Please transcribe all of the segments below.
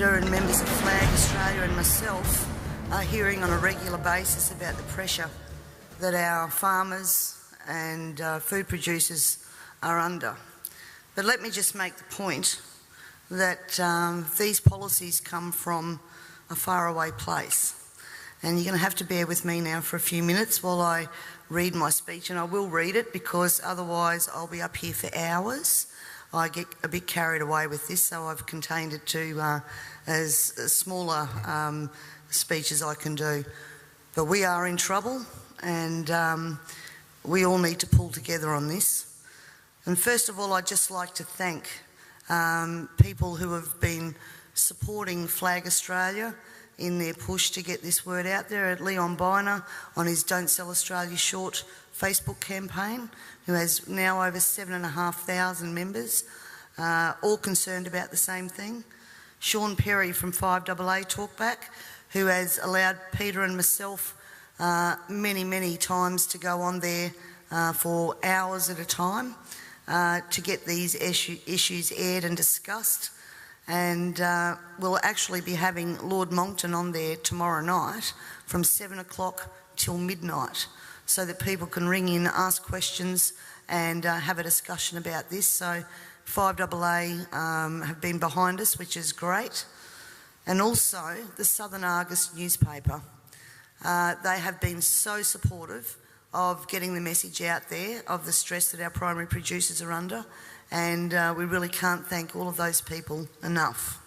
Peter and members of Flag Australia and myself are hearing on a regular basis about the pressure that our farmers and food producers are under. But let me just make the point that these policies come from a faraway place. And you're going to have to bear with me now for a few minutes while I read my speech, and I will read it because otherwise I'll be up here for hours. I get a bit carried away with this, so I've contained it to as smaller speech as I can do. But we are in trouble, and we all need to pull together on this. And first of all, I'd just like to thank people who have been supporting Flag Australia in their push to get this word out there. At Leon Biner on his Don't Sell Australia Short Facebook campaign, who has now over 7,500 members, all concerned about the same thing. Sean Perry from 5AA Talkback, who has allowed Peter and myself many times to go on there for hours at a time to get these issues aired and discussed. And we'll actually be having Lord Monckton on there tomorrow night from 7 o'clock till midnight, so that people can ring in, ask questions and have a discussion about this. So 5AA have been behind us, which is great. And also the Southern Argus newspaper. They have been so supportive of getting the message out there of the stress that our primary producers are under, and we really can't thank all of those people enough.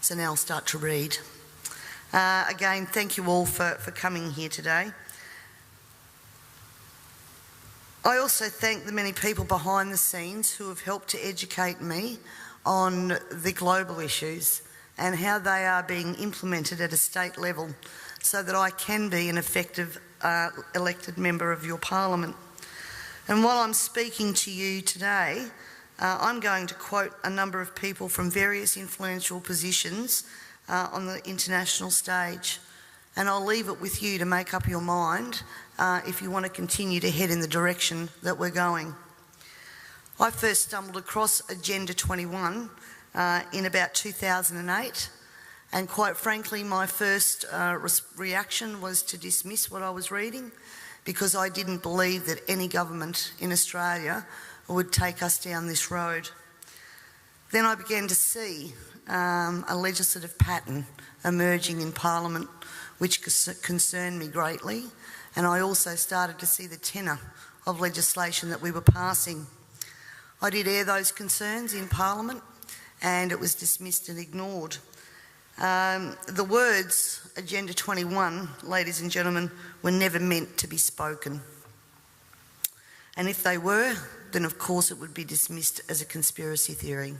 So now I'll start to read. Again, thank you all for coming here today. I also thank the many people behind the scenes who have helped to educate me on the global issues and how they are being implemented at a state level so that I can be an effective elected member of your parliament. And while I'm speaking to you today, I'm going to quote a number of people from various influential positions on the international stage, and I'll leave it with you to make up your mind if you want to continue to head in the direction that we're going. I first stumbled across Agenda 21 in about 2008, and quite frankly my first reaction was to dismiss what I was reading, because I didn't believe that any government in Australia would take us down this road. Then I began to see a legislative pattern emerging in Parliament which concerned me greatly, and I also started to see the tenor of legislation that we were passing. I did air those concerns in Parliament, and it was dismissed and ignored. The words Agenda 21, ladies and gentlemen, were never meant to be spoken. And if they were, then of course it would be dismissed as a conspiracy theory.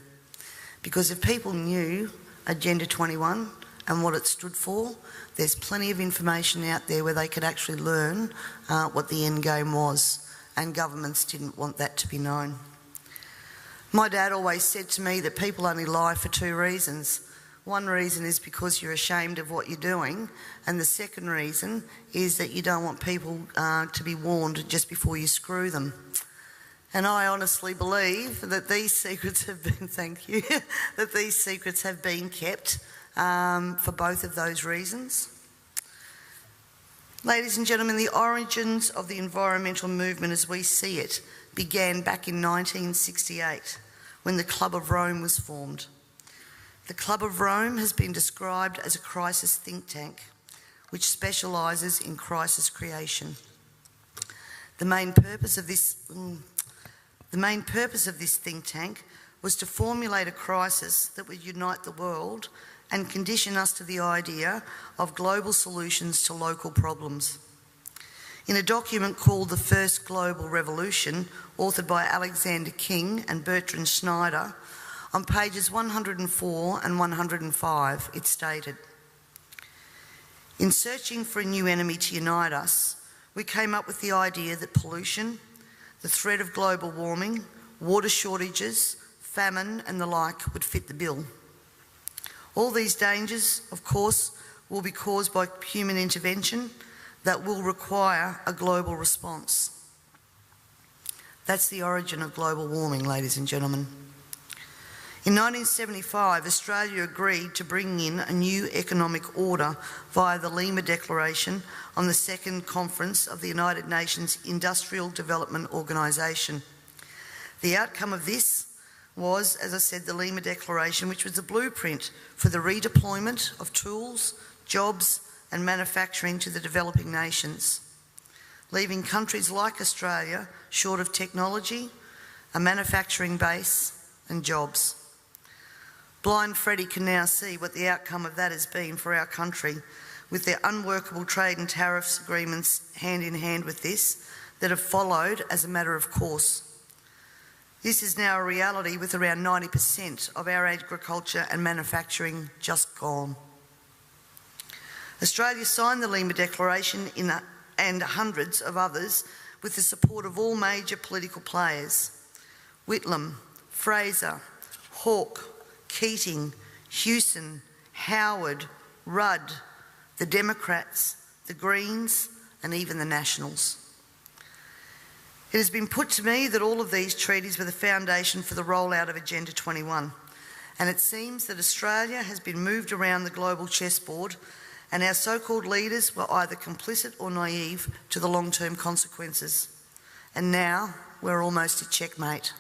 Because if people knew Agenda 21 and what it stood for, there's plenty of information out there where they could actually learn what the end game was, and governments didn't want that to be known. My dad always said to me that people only lie for two reasons. One reason is because you're ashamed of what you're doing, and the second reason is that you don't want people to be warned just before you screw them. And I honestly believe that these secrets have been, thank you, that these secrets have been kept for both of those reasons. Ladies and gentlemen, the origins of the environmental movement as we see it began back in 1968 when the Club of Rome was formed. The Club of Rome has been described as a crisis think tank which specialises in crisis creation. The main purpose of this think tank was to formulate a crisis that would unite the world and condition us to the idea of global solutions to local problems. In a document called The First Global Revolution, authored by Alexander King and Bertrand Schneider, on pages 104 and 105, it stated, "In searching for a new enemy to unite us, we came up with the idea that pollution, the threat of global warming, water shortages, famine and the like would fit the bill. All these dangers, of course, will be caused by human intervention that will require a global response." That's the origin of global warming, ladies and gentlemen. In 1975, Australia agreed to bring in a new economic order via the Lima Declaration on the Second Conference of the United Nations Industrial Development Organisation. The outcome of this was, as I said, the Lima Declaration, which was a blueprint for the redeployment of tools, jobs and manufacturing to the developing nations, leaving countries like Australia short of technology, a manufacturing base and jobs. Blind Freddie can now see what the outcome of that has been for our country, with their unworkable trade and tariffs agreements hand in hand with this that have followed as a matter of course. This is now a reality, with around 90% of our agriculture and manufacturing just gone. Australia signed the Lima Declaration and hundreds of others with the support of all major political players: Whitlam, Fraser, Hawke, Keating, Hewson, Howard, Rudd, the Democrats, the Greens and even the Nationals. It has been put to me that all of these treaties were the foundation for the rollout of Agenda 21, and it seems that Australia has been moved around the global chessboard, and our so-called leaders were either complicit or naive to the long-term consequences. And now we're almost at checkmate.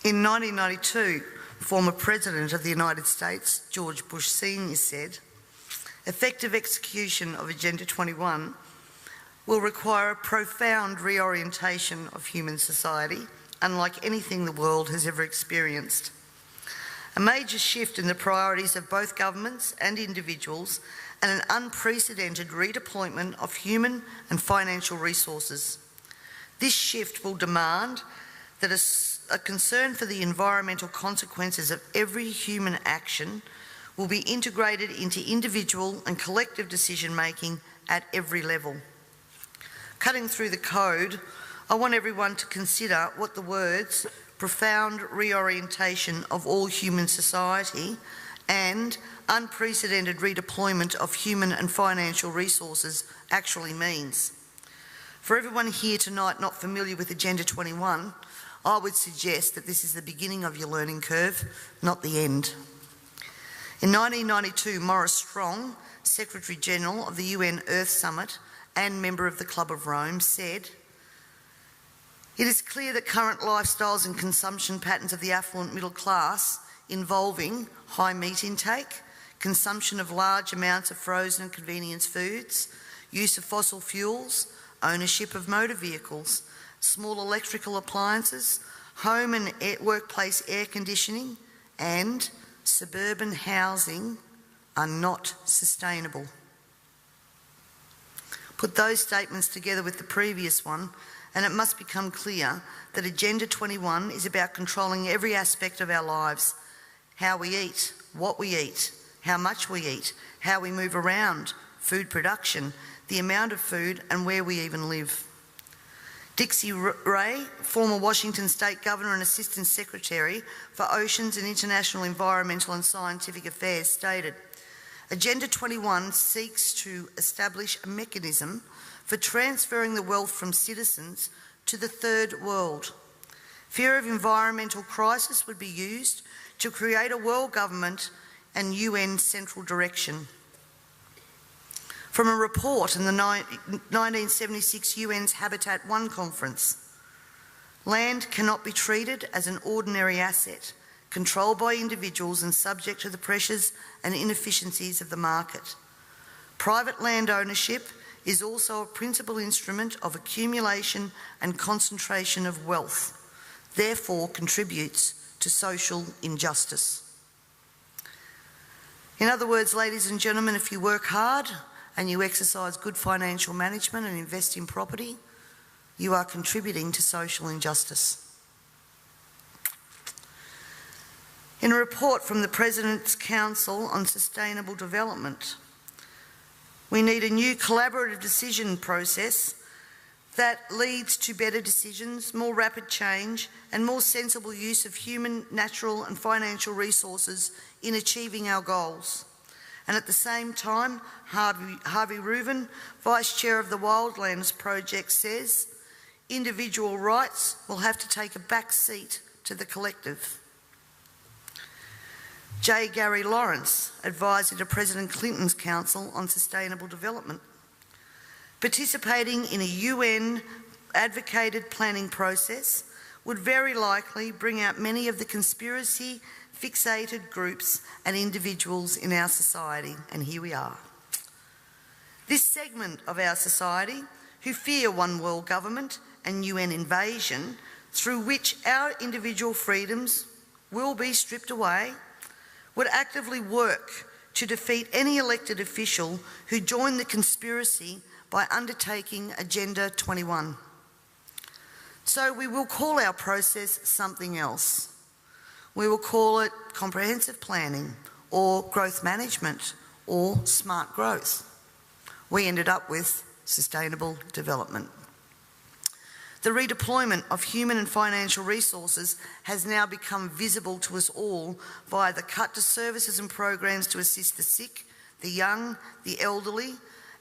In 1992, former President of the United States, George Bush Sr. said, "Effective execution of Agenda 21 will require a profound reorientation of human society, unlike anything the world has ever experienced. A major shift in the priorities of both governments and individuals, and an unprecedented redeployment of human and financial resources. This shift will demand that a concern for the environmental consequences of every human action will be integrated into individual and collective decision-making at every level." Cutting through the code, I want everyone to consider what the words "profound reorientation of all human society" and "unprecedented redeployment of human and financial resources" actually means. For everyone here tonight not familiar with Agenda 21, I would suggest that this is the beginning of your learning curve, not the end. In 1992, Maurice Strong, Secretary General of the UN Earth Summit and member of the Club of Rome, said, "It is clear that current lifestyles and consumption patterns of the affluent middle class, involving high meat intake, consumption of large amounts of frozen and convenience foods, use of fossil fuels, ownership of motor vehicles, small electrical appliances, home and workplace air conditioning, and suburban housing are not sustainable." Put those statements together with the previous one, and it must become clear that Agenda 21 is about controlling every aspect of our lives: how we eat, what we eat, how much we eat, how we move around, food production, the amount of food, and where we even live. Dixie Ray, former Washington State Governor and Assistant Secretary for Oceans and International Environmental and Scientific Affairs, stated, "Agenda 21 seeks to establish a mechanism for transferring the wealth from citizens to the third world. Fear of environmental crisis would be used to create a world government and UN central direction." From a report in the 1976 UN's Habitat 1 conference, land cannot be treated as an ordinary asset, controlled by individuals and subject to the pressures and inefficiencies of the market. Private land ownership is also a principal instrument of accumulation and concentration of wealth, therefore contributes to social injustice. In other words, ladies and gentlemen, if you work hard and you exercise good financial management and invest in property, you are contributing to social injustice. In a report from the President's Council on Sustainable Development, we need a new collaborative decision process that leads to better decisions, more rapid change, and more sensible use of human, natural and financial resources in achieving our goals. And at the same time, Harvey Reuven, Vice Chair of the Wildlands Project, says individual rights will have to take a back seat to the collective. J. Gary Lawrence, Advisor to President Clinton's Council on Sustainable Development. Participating in a UN advocated planning process would very likely bring out many of the conspiracy fixated groups and individuals in our society, and here we are. This segment of our society, who fear one world government and UN invasion, through which our individual freedoms will be stripped away, would actively work to defeat any elected official who joined the conspiracy by undertaking Agenda 21. So we will call our process something else. We will call it comprehensive planning or growth management or smart growth. We ended up with sustainable development. The redeployment of human and financial resources has now become visible to us all via the cut to services and programs to assist the sick, the young, the elderly,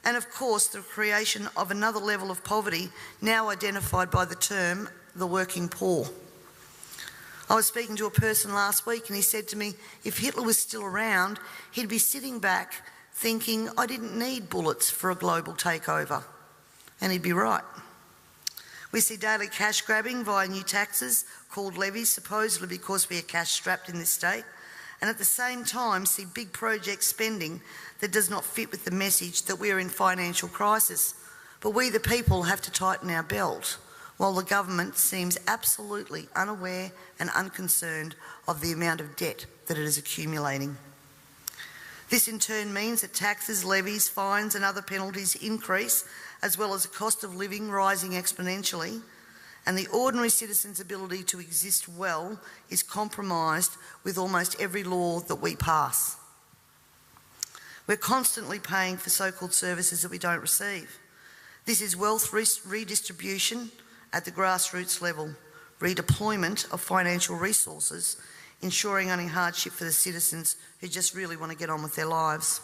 and of course the creation of another level of poverty now identified by the term the working poor. I was speaking to a person last week and he said to me, if Hitler was still around, he'd be sitting back thinking, I didn't need bullets for a global takeover. And he'd be right. We see daily cash grabbing via new taxes called levies, supposedly because we are cash strapped in this state, and at the same time see big project spending that does not fit with the message that we are in financial crisis. But we the people have to tighten our belt, while the government seems absolutely unaware and unconcerned of the amount of debt that it is accumulating. This in turn means that taxes, levies, fines and other penalties increase, as well as the cost of living rising exponentially, and the ordinary citizen's ability to exist well is compromised with almost every law that we pass. We're constantly paying for so-called services that we don't receive. This is wealth redistribution at the grassroots level, redeployment of financial resources, ensuring only hardship for the citizens who just really want to get on with their lives.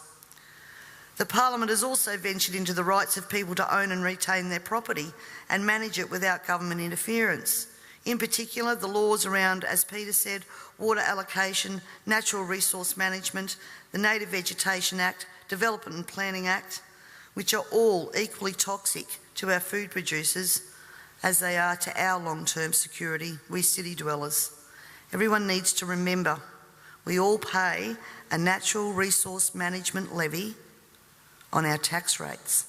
The Parliament has also ventured into the rights of people to own and retain their property and manage it without government interference. In particular, the laws around, as Peter said, water allocation, natural resource management, the Native Vegetation Act, Development and Planning Act, which are all equally toxic to our food producers as they are to our long-term security, we city dwellers. Everyone needs to remember, we all pay a natural resource management levy on our tax rates.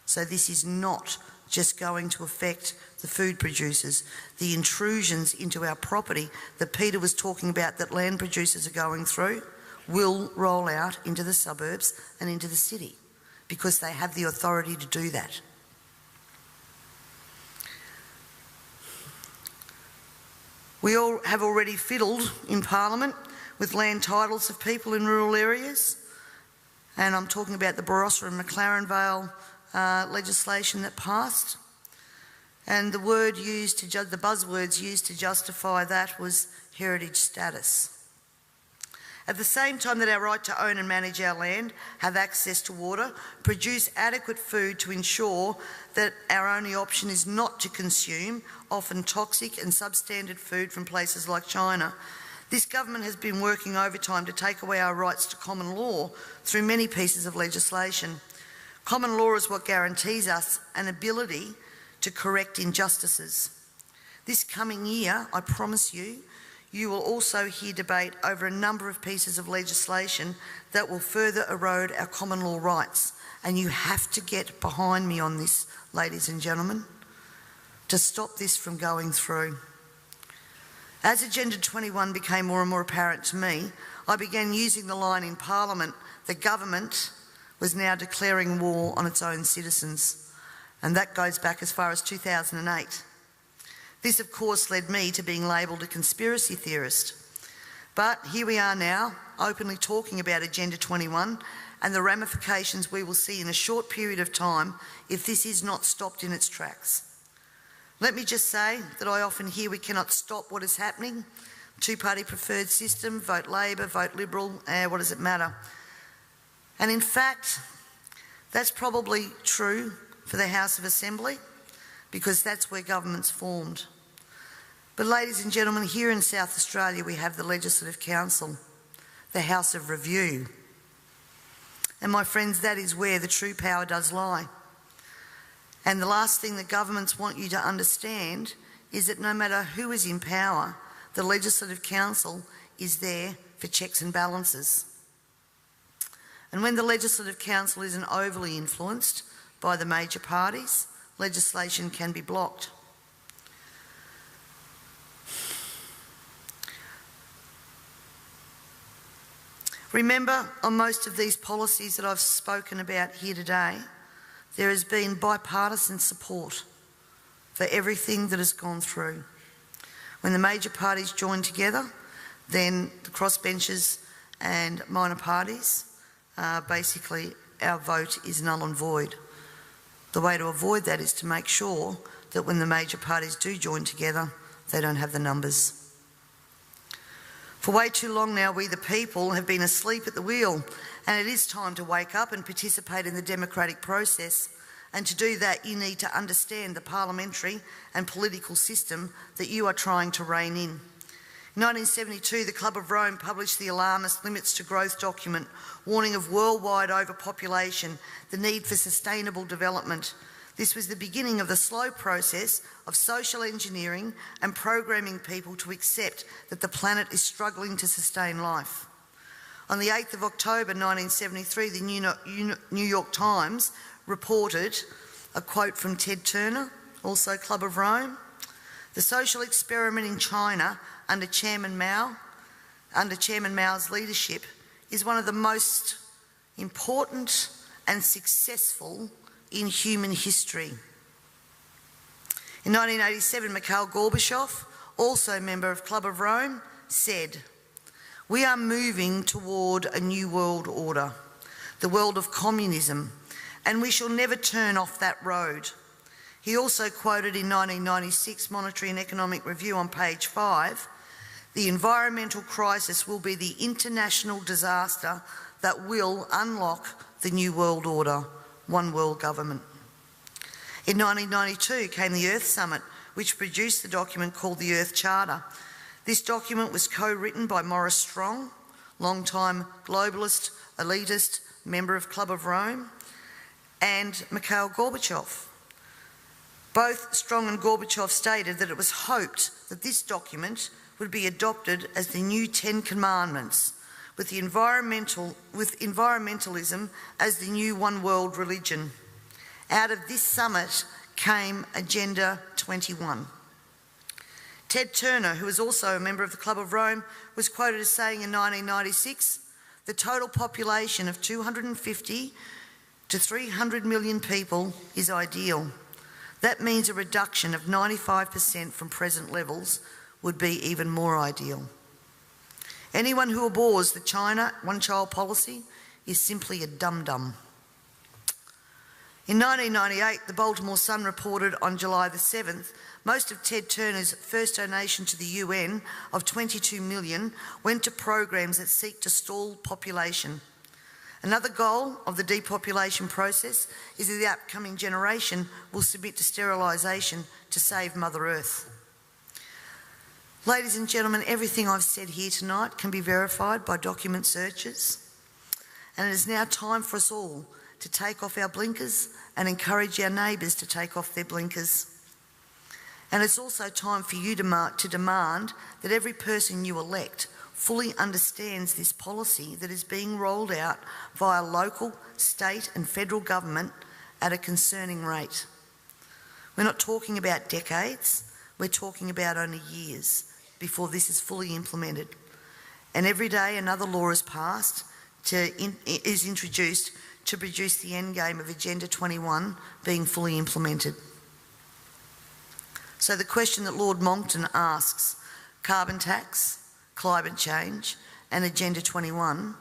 So this is not just going to affect the food producers. The intrusions into our property that Peter was talking about that land producers are going through will roll out into the suburbs and into the city because they have the authority to do that. We all have already fiddled in Parliament with land titles of people in rural areas, and I'm talking about the Barossa and McLaren Vale legislation that passed. And the buzzwords used to justify that was heritage status. At the same time that our right to own and manage our land, have access to water, produce adequate food to ensure that our only option is not to consume often toxic and substandard food from places like China, this government has been working overtime to take away our rights to common law through many pieces of legislation. Common law is what guarantees us an ability to correct injustices. This coming year, I promise you, you will also hear debate over a number of pieces of legislation that will further erode our common law rights. And you have to get behind me on this, ladies and gentlemen, to stop this from going through. As Agenda 21 became more and more apparent to me, I began using the line in Parliament that government was now declaring war on its own citizens. And that goes back as far as 2008. This, of course, led me to being labelled a conspiracy theorist. But here we are now, openly talking about Agenda 21 and the ramifications we will see in a short period of time if this is not stopped in its tracks. Let me just say that I often hear we cannot stop what is happening. Two-party preferred system, vote Labor, vote Liberal, what does it matter? And in fact, that's probably true for the House of Assembly, because that's where government's formed. But ladies and gentlemen, here in South Australia we have the Legislative Council, the House of Review. And my friends, that is where the true power does lie. And the last thing that governments want you to understand is that no matter who is in power, the Legislative Council is there for checks and balances. And when the Legislative Council isn't overly influenced by the major parties, legislation can be blocked. Remember, on most of these policies that I've spoken about here today, there has been bipartisan support for everything that has gone through. When the major parties join together, then the crossbenchers and minor parties, basically our vote is null and void. The way to avoid that is to make sure that when the major parties do join together, they don't have the numbers. For way too long now, we the people have been asleep at the wheel, and it is time to wake up and participate in the democratic process. And to do that, you need to understand the parliamentary and political system that you are trying to rein in. In 1972, the Club of Rome published the alarmist Limits to Growth document, warning of worldwide overpopulation, the need for sustainable development. This was the beginning of the slow process of social engineering and programming people to accept that the planet is struggling to sustain life. On the 8th of October 1973, the New York Times reported a quote from Ted Turner, also Club of Rome. The social experiment in China under Chairman Mao's leadership is one of the most important and successful in human history. In 1987, Mikhail Gorbachev, also a member of Club of Rome, said, "We are moving toward a new world order, the world of communism, and we shall never turn off that road." He also quoted in 1996 Monetary and Economic Review on page 5, "The environmental crisis will be the international disaster that will unlock the new world order, one world government." In 1992 came the Earth Summit, which produced the document called the Earth Charter. This document was co-written by Maurice Strong, long-time globalist, elitist, member of Club of Rome, and Mikhail Gorbachev. Both Strong and Gorbachev stated that it was hoped that this document would be adopted as the new 10 Commandments, with environmentalism as the new one world religion. Out of this summit came Agenda 21. Ted Turner, who was also a member of the Club of Rome, was quoted as saying in 1996, "The total population of 250 to 300 million people is ideal. That means a reduction of 95% from present levels would be even more ideal. Anyone who abhors the China one-child policy is simply a dum-dum." In 1998, the Baltimore Sun reported on July the 7th, most of Ted Turner's first donation to the UN of $22 million went to programs that seek to stall population. Another goal of the depopulation process is that the upcoming generation will submit to sterilisation to save Mother Earth. Ladies and gentlemen, everything I've said here tonight can be verified by document searches, and it is now time for us all to take off our blinkers and encourage our neighbours to take off their blinkers. And it's also time for you to demand that every person you elect fully understands this policy that is being rolled out via local, state and federal government at a concerning rate. We're not talking about decades, we're talking about only years before this is fully implemented. And every day another law is passed, is introduced to produce the end game of Agenda 21 being fully implemented. So the question that Lord Monckton asks, carbon tax, climate change and Agenda 21,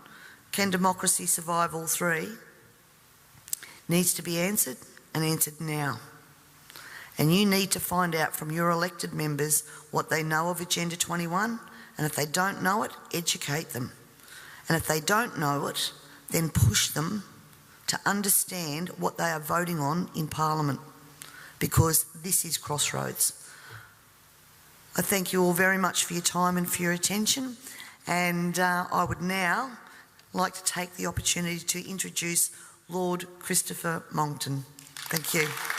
can democracy survive all three? Needs to be answered, and answered now. And you need to find out from your elected members what they know of Agenda 21, and if they don't know it, educate them. And if they don't know it, then push them to understand what they are voting on in Parliament, because this is crossroads. I thank you all very much for your time and for your attention, and I would now like to take the opportunity to introduce Lord Christopher Monckton. Thank you.